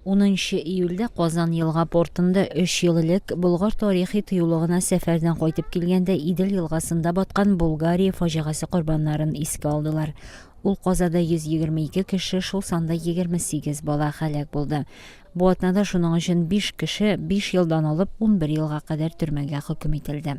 10 июльдә Казан елга портында 3 ел элек Болгар тарихи тыюлыгына сәфәрдән кайтып килгәндә Идел елгасында баткан Болгария фаҗигасы корбаннарын искә алдылар. Ул казада 122 кеше, шул санда 28 бала һәлак булды. Бу атнада шуның өчен 5 кеше 5 елдан алып 11 елга кадәр төрмәгә хөкем ителде.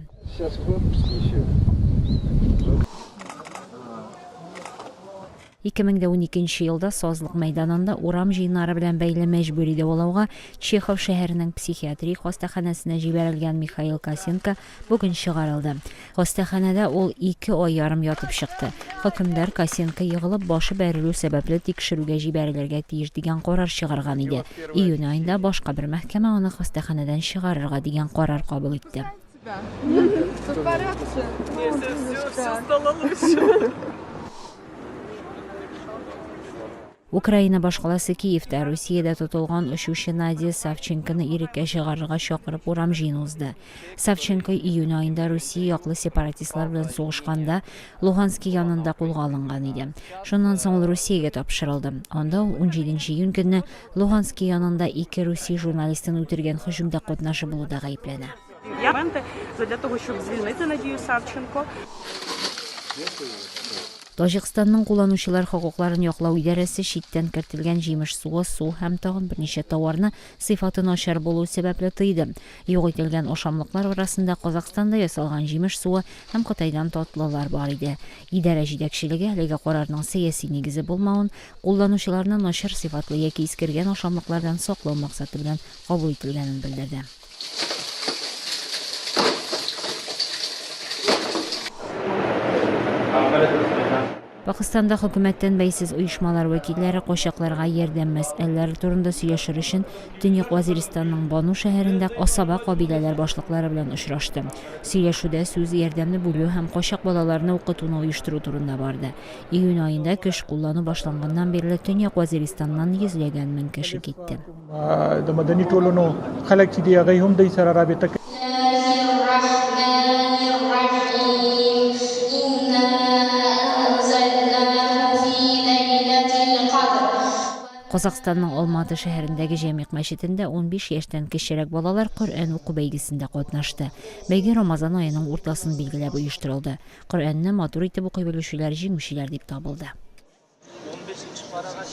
2012 елда Сазлык мәйданында урам җыеннары белән бәйле мәҗбүри дәвалауга Чехов шәһәренең психиатрик хастаханәсенә җибәрелгән Михаил Косенко бүген чыгарылды. Хастаханәдә ул 2 ай ярым ятып чыкты. Хөкемдар Косенко егылып башы бәрелү сәбәпле тикшерүгә җибәрелергә тиеш дигән карар чыгарган иде. Июнь айында башка бер мәхкәмә аны хастаханәдән чыгарырга дигән карар кабул итте. Украина башкаласы Киевда Русиядә тотылган очучы Надя Савченконы иреккә чыгарырга чакырып урам җыен узды. Савченко июнь айында Русия яклы сепаратистлар белән сугышканда Луганsk янында кулга алынган иде. Шуннан соң ул Русиягә тапшырылды. Анда ул 17 июнь көнне Луганsk янында 2 Русия журналистын үтергән һөҗүмдә катнашы булуда гаепләнә. Для того, щоб звільнити Надію Савченко. Таҗикстанның кулланучылар хокукларын яклау идарәсе читтән кертелгән җимеш суы, су һәм тагын берничә товарны сыйфаты начар булу сәбәпле тыйды. Юк ителгән ашамлыклар арасында Казакстанда ясалган җимеш суы һәм Кытайдан татлылар бар иде. Идарә җитәкчелеге әлеге карарның сәяси нигезе булмавын, кулланучыларны начар сыйфатлы яки искергән ашамлыклардан саклау максаты белән кабул ителгәнен белдерде. Пакистанда хөкүмәттән бәйсез оешмалар вәкилләре качакларга ярдәм мәсьәләләре турында сөйләшер өчен Төньяк Вазиристанның Бану шәһәрендә асаба кабиләләр башлыклары белән очрашты. Сөйләшүдә сүз ярдәмне бүлү һәм качак балаларны укытуны оештыру турында барды. Июнь айында көч куллану башланганнан бирле Төньяк Вазиристаннан 100 мең кеше китте. Казакстанның Алматы шәһәрендәге Җәмигъ мәчетендә 15 яшьтән кечерәк балалар Коръән уку бәйгесендә катнашты. Бәйге Рамазан аеның уртасын билгеләп оештырылды. Коръәнне матур итеп укый белүчеләр җиңүчеләр дип табылды. 15